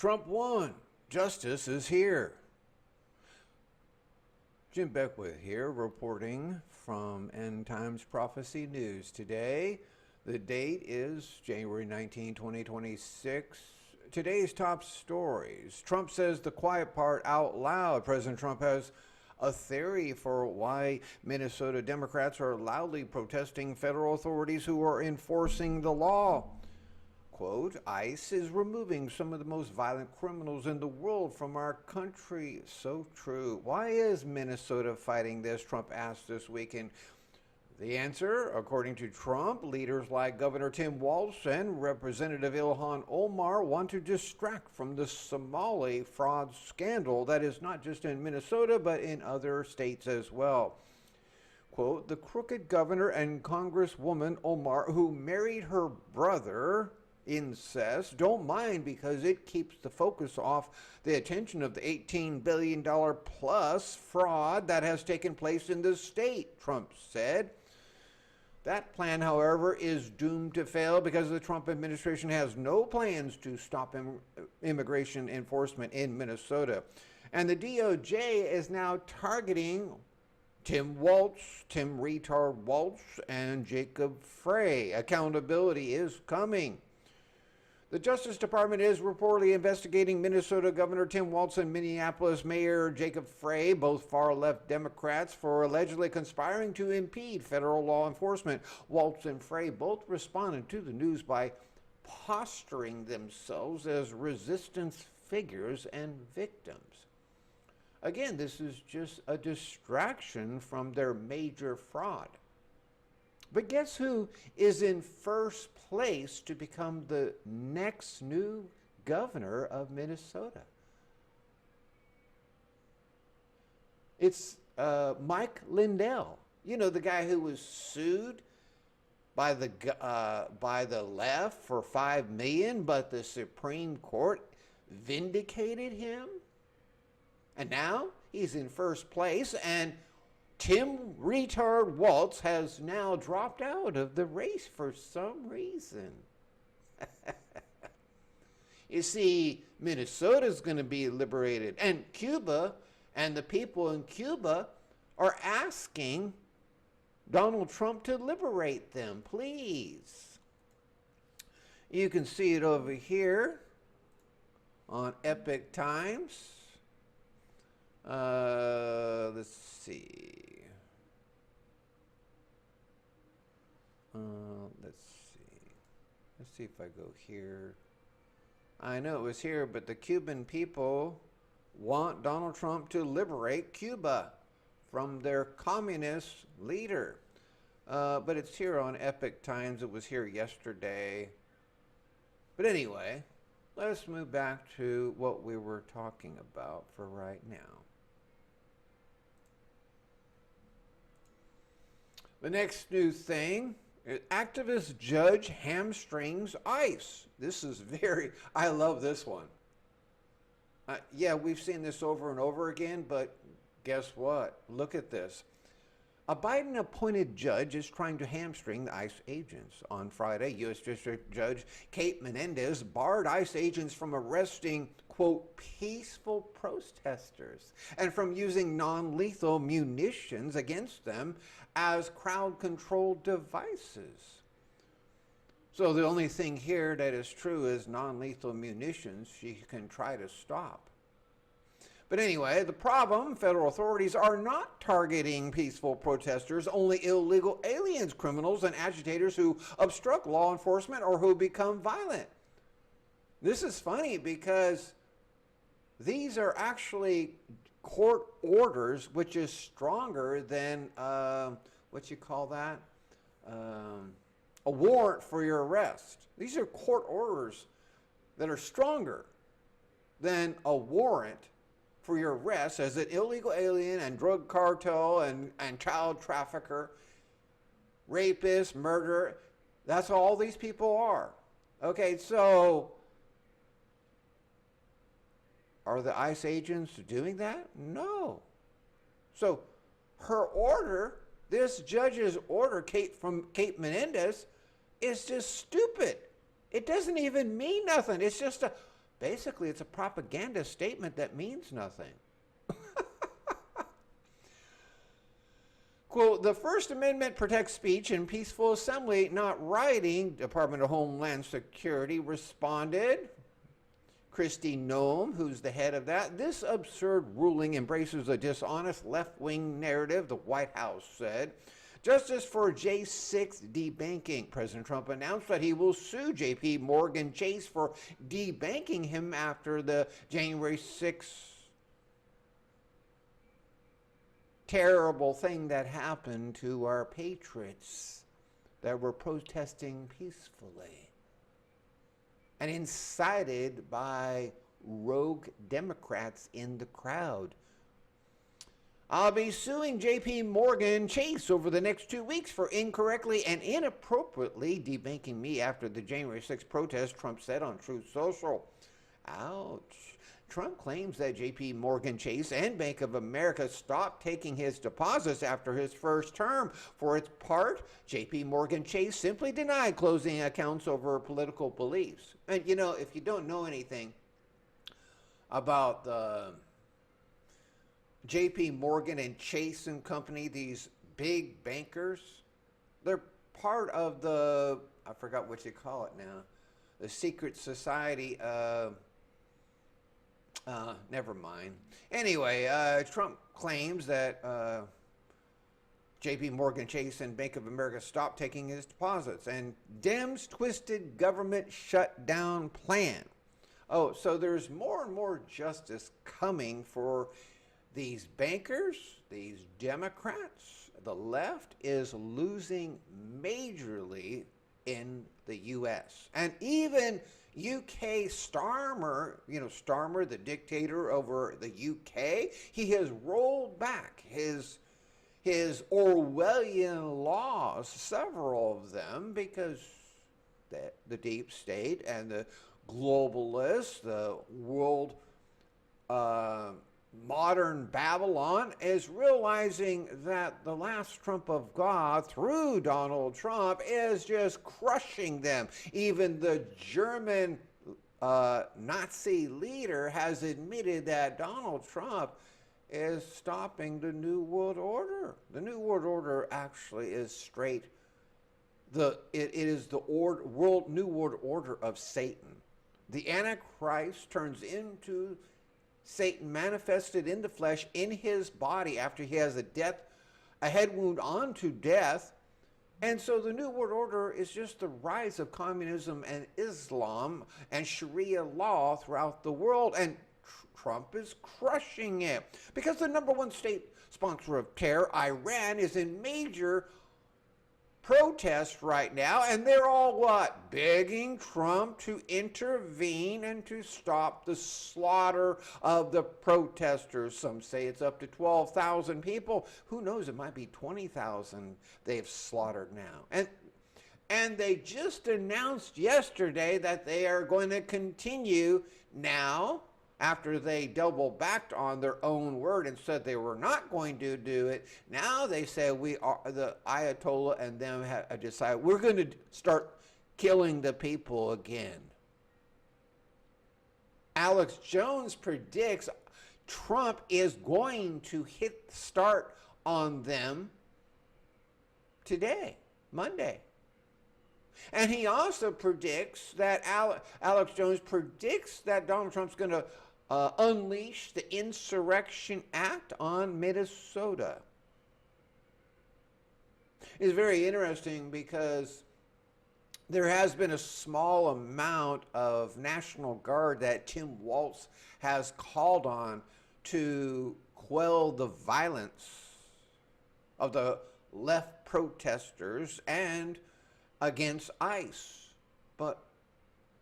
Trump won. Justice is here. Jim Beckwith here, reporting from End Times Prophecy News. Today, the date is January 19, 2026. Today's top stories. Trump says the quiet part out loud. President Trump has a theory for why Minnesota Democrats are loudly protesting federal authorities who are enforcing the law. Quote, ICE is removing some of the most violent criminals in the world from our country. So true. Why is Minnesota fighting this? Trump asked this weekend. The answer, according to Trump, leaders like Governor Tim Walz and Representative Ilhan Omar want to distract from the Somali fraud scandal that is not just in Minnesota, but in other states as well. Quote, the crooked governor and Congresswoman Omar, who married her brother, incest, don't mind because it keeps the focus off the attention of the $18 billion plus fraud that has taken place in the state, Trump said. That plan, however, is doomed to fail because the Trump administration has no plans to stop immigration enforcement in Minnesota. And the DOJ is now targeting Tim Retard Walz, and Jacob Frey. Accountability is coming. The Justice Department is reportedly investigating Minnesota Governor Tim Walz and Minneapolis Mayor Jacob Frey, both far-left Democrats, for allegedly conspiring to impede federal law enforcement. Walz and Frey both responded to the news by posturing themselves as resistance figures and victims. Again, this is just a distraction from their major fraud. But guess who is in first place to become the next new governor of Minnesota? It's Mike Lindell. You know, the guy who was sued by the left for $5 million, but the Supreme Court vindicated him. And now he's in first place, and Tim Retard Walz has now dropped out of the race for some reason. You see, Minnesota's going to be liberated, and Cuba and the people in Cuba are asking Donald Trump to liberate them, please. You can see it over here on Epic Times. Let's see. Let's see if I go here. I know it was here, but the Cuban people want Donald Trump to liberate Cuba from their communist leader. But it's here on Epic Times. It was here yesterday. But anyway, let's move back to what we were talking about for right now. The next new thing, activist judge hamstrings ICE. This is I love this one. Yeah, we've seen this over and over again, but guess what? Look at this. A Biden-appointed judge is trying to hamstring the ICE agents. On Friday, U.S. District Judge Kate Menendez barred ICE agents from arresting, quote, peaceful protesters and from using non-lethal munitions against them as crowd-control devices. So the only thing here that is true is non-lethal munitions she can try to stop. But anyway, the problem, federal authorities are not targeting peaceful protesters, only illegal aliens, criminals, and agitators who obstruct law enforcement or who become violent. This is funny because these are actually court orders, which is stronger than, what you call that? A warrant for your arrest. These are court orders that are stronger than a warrant for your arrest as an illegal alien and drug cartel and child trafficker, rapist, murderer. That's all these people are. Okay, so are the ICE agents doing that? No. So her order, this judge's order, from Kate Menendez, is just stupid. It doesn't even mean nothing. It's just Basically, it's a propaganda statement that means nothing. Quote, the First Amendment protects speech and peaceful assembly, not rioting. Department of Homeland Security responded. Kristi Noem, who's the head of that. This absurd ruling embraces a dishonest left-wing narrative, the White House said. Justice for J6 debanking. President Trump announced that he will sue J.P. Morgan Chase for debanking him after the January 6th terrible thing that happened to our patriots that were protesting peacefully and incited by rogue Democrats in the crowd. I'll be suing J.P. Morgan Chase over the next 2 weeks for incorrectly and inappropriately debanking me after the January 6th protest, Trump said on Truth Social. Ouch. Trump claims that J.P. Morgan Chase and Bank of America stopped taking his deposits after his first term. For its part, J.P. Morgan Chase simply denied closing accounts over political beliefs. And you know, if you don't know anything about the J.P. Morgan and Chase and Company, these big bankers, they're part of the, I forgot what you call it now, the secret society. Never mind. Anyway, Trump claims that J.P. Morgan Chase and Bank of America stopped taking his deposits, and Dems twisted government shutdown plan. Oh, so there's more and more justice coming for these bankers, these Democrats. The left is losing majorly in the U.S. And even UK Starmer, Starmer, the dictator over the UK, he has rolled back his Orwellian laws, several of them, because the deep state and the globalists, the world modern Babylon is realizing that the last trump of God through Donald Trump is just crushing them. Even the German Nazi leader has admitted that Donald Trump is stopping the New World Order. The New World Order actually is straight. It is the New World Order of Satan. The Antichrist turns into Satan manifested in the flesh in his body after he has a head wound onto death. And so the New World Order is just the rise of communism and Islam and Sharia law throughout the world. And Trump is crushing it because the number one state sponsor of terror, Iran, is in major protest right now, and they're all what? Begging Trump to intervene and to stop the slaughter of the protesters. Some say it's up to 12,000 people. Who knows? It might be 20,000 they've slaughtered now. And they just announced yesterday that they are going to continue now, after they double backed on their own word and said they were not going to do it. Now they say the Ayatollah and them have decided we're going to start killing the people again. Alex Jones predicts Trump is going to hit start on them today, Monday. And he also predicts that Alex Jones predicts that Donald Trump's going to unleash the Insurrection Act on Minnesota. It's very interesting because there has been a small amount of National Guard that Tim Walz has called on to quell the violence of the left protesters and against ICE. But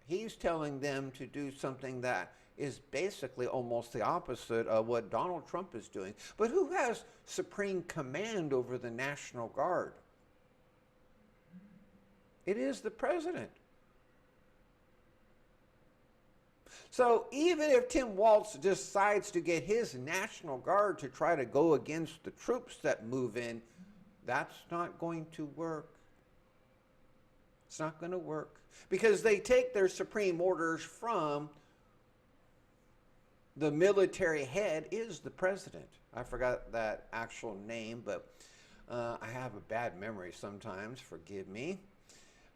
he's telling them to do something that is basically almost the opposite of what Donald Trump is doing. But who has supreme command over the National Guard? It is the president. So even if Tim Walz decides to get his National Guard to try to go against the troops that move in, that's not going to work. It's not going to work because they take their supreme orders from the military head is the president. I forgot that actual name, but I have a bad memory sometimes, forgive me.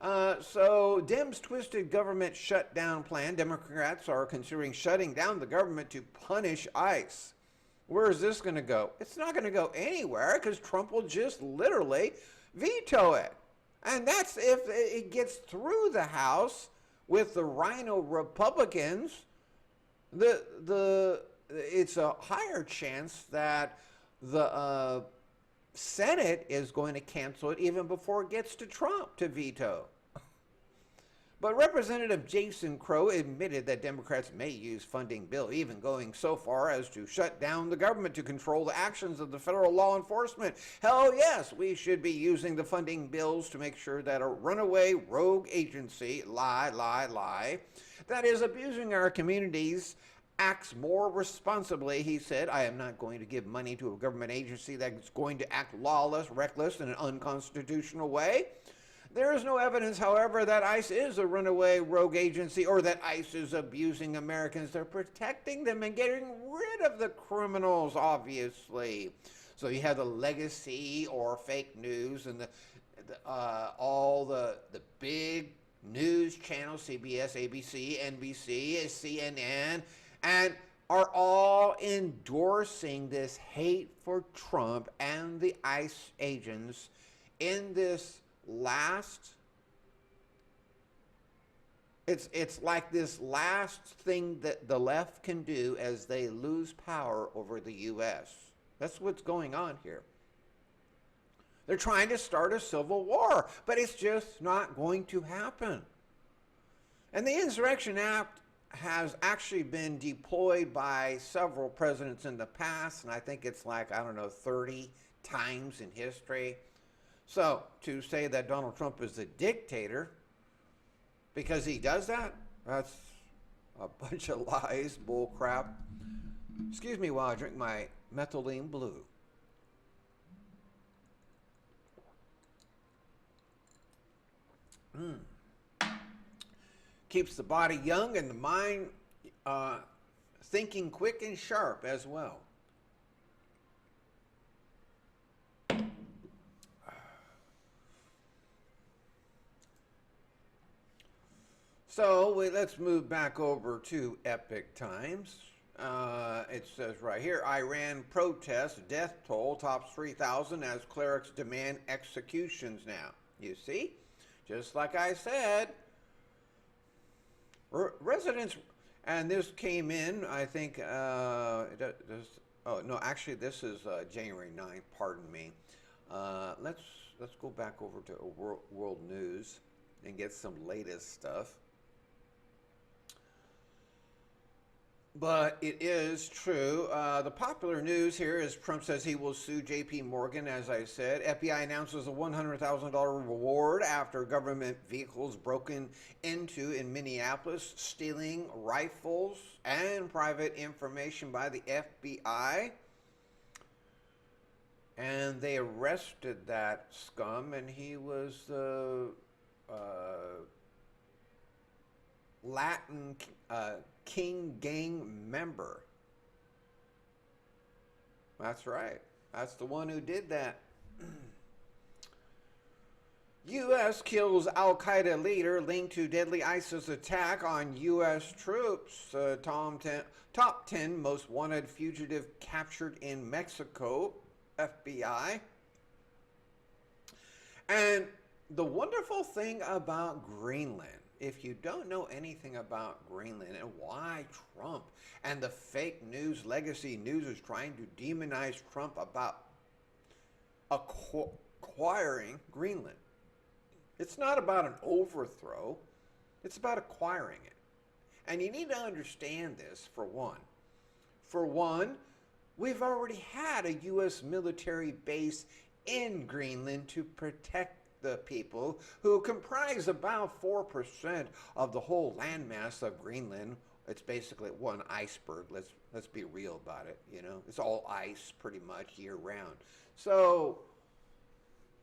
So Dems' twisted government shutdown plan. Democrats are considering shutting down the government to punish ICE. Where is this going to go? It's not going to go anywhere because Trump will just literally veto it. And that's if it gets through the House with the rhino Republicans. It's a higher chance that the Senate is going to cancel it even before it gets to Trump to veto. But Representative Jason Crow admitted that Democrats may use funding bill, even going so far as to shut down the government to control the actions of the federal law enforcement. Hell yes, we should be using the funding bills to make sure that a runaway rogue agency, lie, that is abusing our communities acts more responsibly. He said, I am not going to give money to a government agency that's going to act lawless, reckless, in an unconstitutional way. There is no evidence, however, that ICE is a runaway rogue agency or that ICE is abusing Americans. They're protecting them and getting rid of the criminals, obviously. So you have the legacy or fake news and all the big news channels, CBS, ABC, NBC, CNN, and are all endorsing this hate for Trump and the ICE agents in this it's like this last thing that the left can do as they lose power over the U.S. That's what's going on here. They're trying to start a civil war, but it's just not going to happen. And the Insurrection Act has actually been deployed by several presidents in the past, and I think it's like, 30 times in history. So, to say that Donald Trump is a dictator because he does that, that's a bunch of lies, bull crap. Excuse me while I drink my methylene blue. Keeps the body young and the mind thinking quick and sharp as well. So let's move back over to Epic Times. It says right here, Iran protests, death toll tops 3,000 as clerics demand executions now. You see, just like I said, residents, and this came in, I think, this is January 9th, pardon me. Let's go back over to World News and get some latest stuff. But it is true. The popular news here is Trump says he will sue J.P. Morgan, as I said. FBI announces a $100,000 reward after government vehicles broken into in Minneapolis, stealing rifles and private information by the FBI. And they arrested that scum, and he was the Latin King Gang member. That's right. That's the one who did that. U.S. kills Al-Qaeda leader linked to deadly ISIS attack on U.S. troops. Top 10 most wanted fugitive captured in Mexico, FBI. And the wonderful thing about Greenland, if you don't know anything about Greenland and why Trump and the fake news, legacy news is trying to demonize Trump about acquiring Greenland. It's not about an overthrow. It's about acquiring it. And you need to understand this, for one. For one, we've already had a U.S. military base in Greenland to protect the people who comprise about 4% of the whole landmass of Greenland. It's basically one iceberg. Let's be real about it. You know, it's all ice pretty much year round. So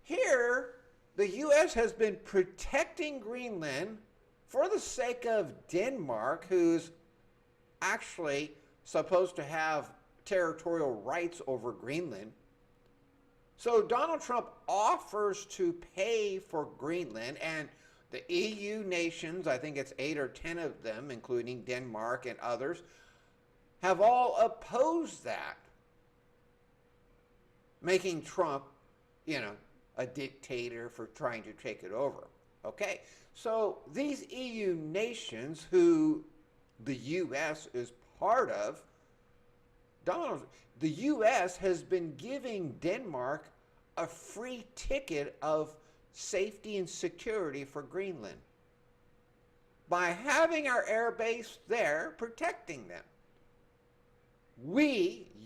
here, the U.S. has been protecting Greenland for the sake of Denmark, who's actually supposed to have territorial rights over Greenland. So Donald Trump offers to pay for Greenland, and the EU nations, I think it's 8 or 10 of them, including Denmark and others, have all opposed that, making Trump, a dictator for trying to take it over. Okay, so these EU nations who the U.S. is part of, the U.S. has been giving Denmark a free ticket of safety and security for Greenland by having our air base there protecting them.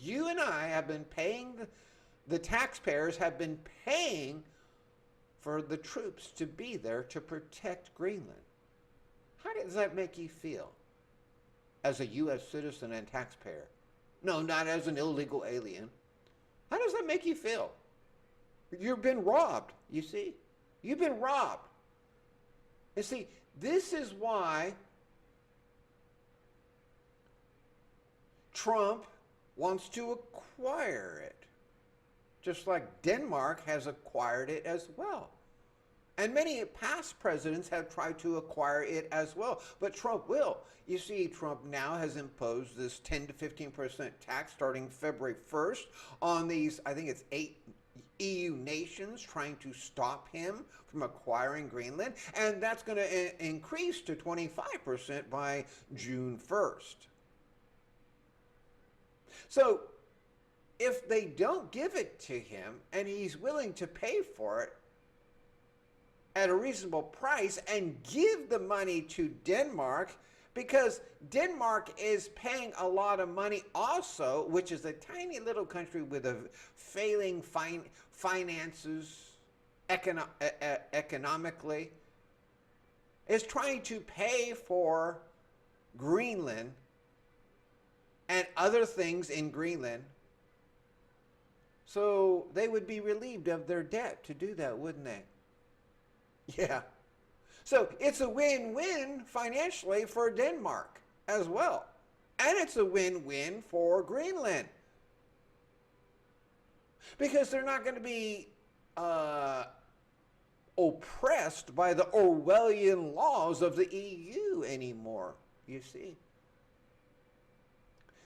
You and I have been paying, the taxpayers have been paying for the troops to be there to protect Greenland. How does that make you feel as a U.S. citizen and taxpayer? No, not as an illegal alien. How does that make you feel? You've been robbed, you see. You've been robbed. And see, this is why Trump wants to acquire it, just like Denmark has acquired it as well. And many past presidents have tried to acquire it as well, but Trump will. You see, Trump now has imposed this 10 to 15% tax starting February 1st on these, I think it's 8 EU nations trying to stop him from acquiring Greenland, and that's going to increase to 25% by June 1st. So if they don't give it to him and he's willing to pay for it at a reasonable price and give the money to Denmark, because Denmark is paying a lot of money also, which is a tiny little country with a failing finances economically, is trying to pay for Greenland and other things in Greenland, so they would be relieved of their debt to do that, wouldn't they? Yeah. So it's a win-win financially for Denmark as well. And it's a win-win for Greenland, because they're not going to be oppressed by the Orwellian laws of the EU anymore, you see.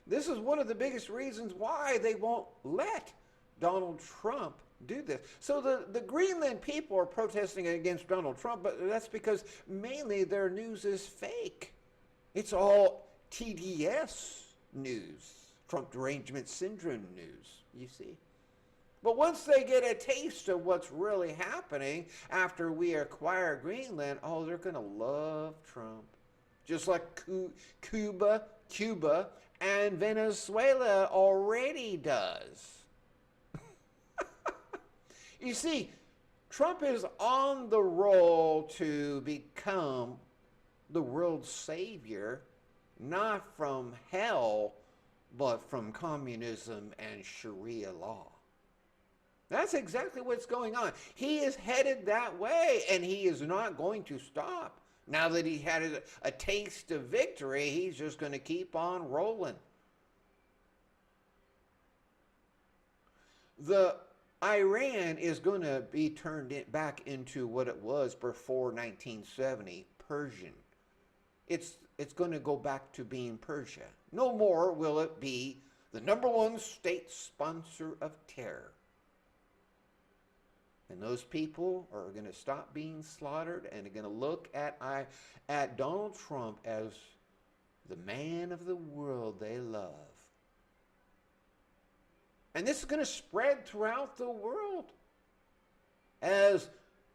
This is one of the biggest reasons why they won't let Donald Trump do this. So the Greenland people are protesting against Donald Trump, but that's because mainly their news is fake. It's all TDS news, Trump derangement syndrome news, you see. But once they get a taste of what's really happening after we acquire Greenland, oh, they're going to love Trump. Just like Cuba and Venezuela already does. You see, Trump is on the roll to become the world's savior, not from hell, but from communism and Sharia law. That's exactly what's going on. He is headed that way, and he is not going to stop. Now that he had a taste of victory, he's just going to keep on rolling. Iran is going to be turned back into what it was before 1970, Persian. It's going to go back to being Persia. No more will it be the #1 state sponsor of terror. And those people are going to stop being slaughtered and are going to look at Donald Trump as the man of the world they love. And this is going to spread throughout the world as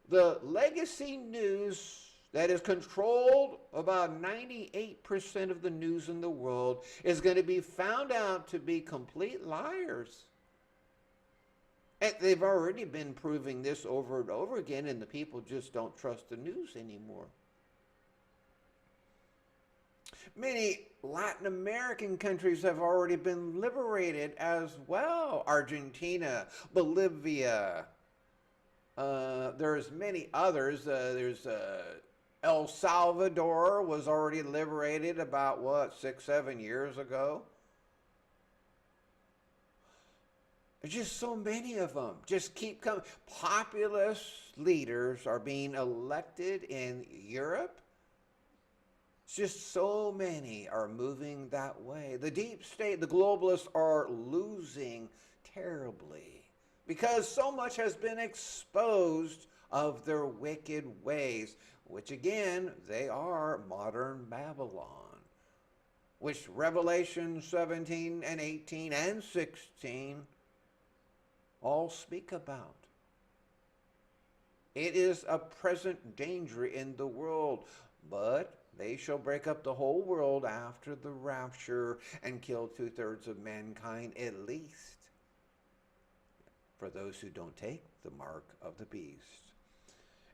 the legacy news that is controlled about 98% of the news in the world is going to be found out to be complete liars. And they've already been proving this over and over again, and the people just don't trust the news anymore. Many Latin American countries have already been liberated as well. Argentina, Bolivia, there's many others. There's El Salvador was already liberated about, 6-7 years ago. There's just so many of them. Just keep coming. Populist leaders are being elected in Europe. It's just so many are moving that way. The deep state, the globalists are losing terribly because so much has been exposed of their wicked ways, which again, they are modern Babylon, which Revelation 17 and 18 and 16 all speak about. It is a present danger in the world, but they shall break up the whole world after the rapture and kill 2/3 of mankind at least, for those who don't take the mark of the beast.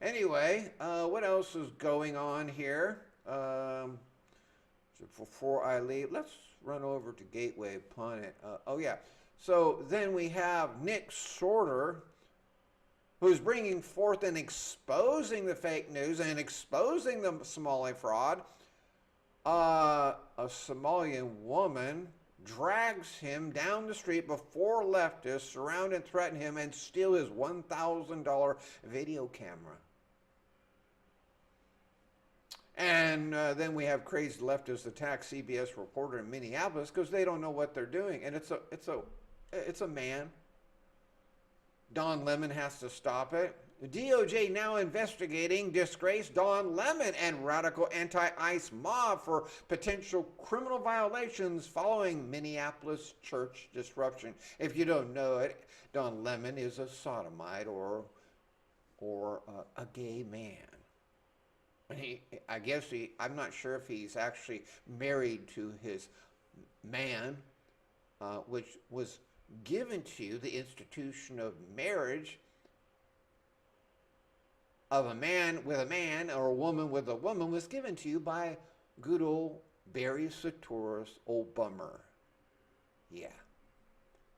Anyway, what else is going on here? So before I leave, let's run over to Gateway Planet. Oh yeah, so then we have Nick Sorter, who's bringing forth and exposing the fake news and exposing the Somali fraud. A Somalian woman drags him down the street before leftists surround and threaten him and steal his $1,000 video camera. And then we have crazy leftists attack CBS reporter in Minneapolis because they don't know what they're doing, and it's a man. Don Lemon has to stop it. The DOJ now investigating disgraced Don Lemon and radical anti-ICE mob for potential criminal violations following Minneapolis church disruption. If you don't know it, Don Lemon is a sodomite or a gay man. I'm not sure if he's actually married to his man, which was given to you, the institution of marriage of a man with a man or a woman with a woman was given to you by good old Barry Soetoro's Obama. Yeah,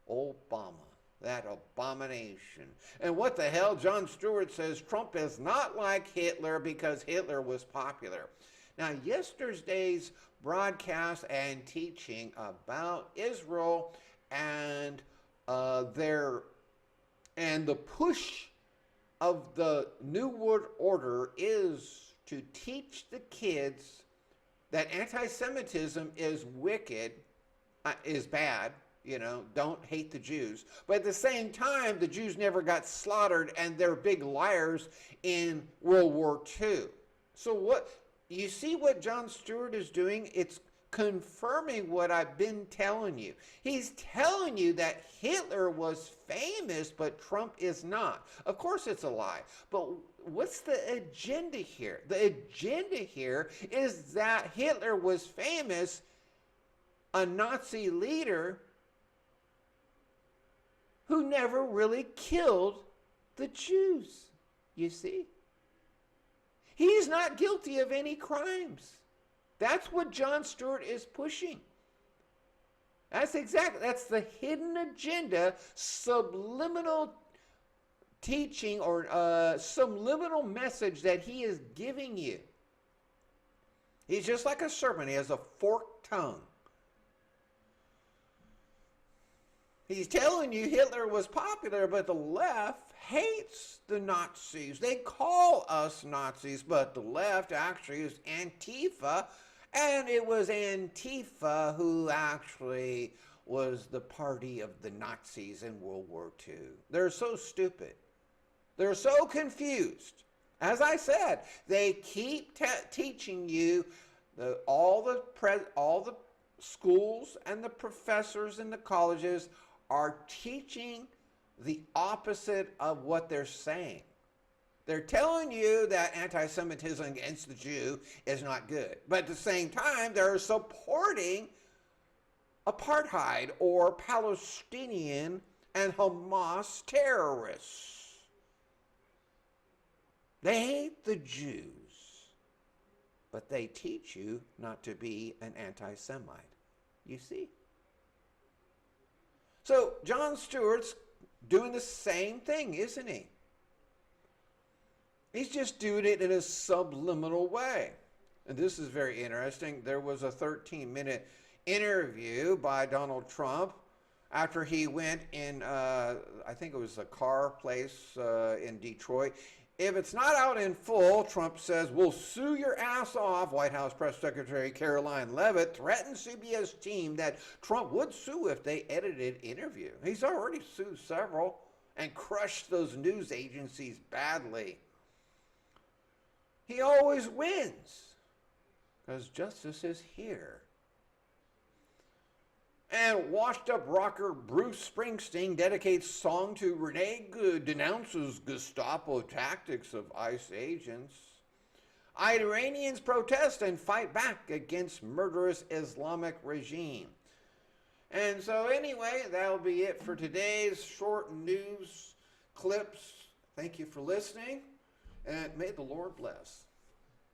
Obama, that abomination. And what the hell? Jon Stewart says Trump is not like Hitler because Hitler was popular. Now, yesterday's broadcast and teaching about Israel and the push of the New World Order is to teach the kids that anti-Semitism is wicked, is bad, don't hate the Jews. But at the same time, the Jews never got slaughtered and they're big liars in World War II. So you see what Jon Stewart is doing? It's confirming what I've been telling you. He's telling you that Hitler was famous, but Trump is not. Of course it's a lie. But what's the agenda here? The agenda here is that Hitler was famous, a Nazi leader who never really killed the Jews, you see? He's not guilty of any crimes. That's what Jon Stewart is pushing. That's the hidden agenda, subliminal teaching or subliminal message that he is giving you. He's just like a serpent. He has a forked tongue. He's telling you Hitler was popular, but the left hates the Nazis. They call us Nazis, but the left actually is Antifa. And it was Antifa who actually was the party of the Nazis in World War II. They're so stupid. They're so confused. As I said, they keep teaching you all the schools and the professors in the colleges are teaching the opposite of what they're saying. They're telling you that anti-Semitism against the Jew is not good. But at the same time, they're supporting apartheid or Palestinian and Hamas terrorists. They hate the Jews, but they teach you not to be an anti-Semite. You see? So Jon Stewart's doing the same thing, isn't he? He's just doing it in a subliminal way. And this is very interesting. There was a 13-minute interview by Donald Trump after he went in, I think it was a car place in Detroit. If it's not out in full, Trump says, we'll sue your ass off. White House Press Secretary Caroline Leavitt threatened CBS team that Trump would sue if they edited interview. He's already sued several and crushed those news agencies badly. He always wins because justice is here. And washed-up rocker Bruce Springsteen dedicates song to Renee Good, denounces Gestapo tactics of ICE agents. Iranians protest and fight back against murderous Islamic regime. And so anyway, that'll be it for today's short news clips. Thank you for listening, and may the Lord bless.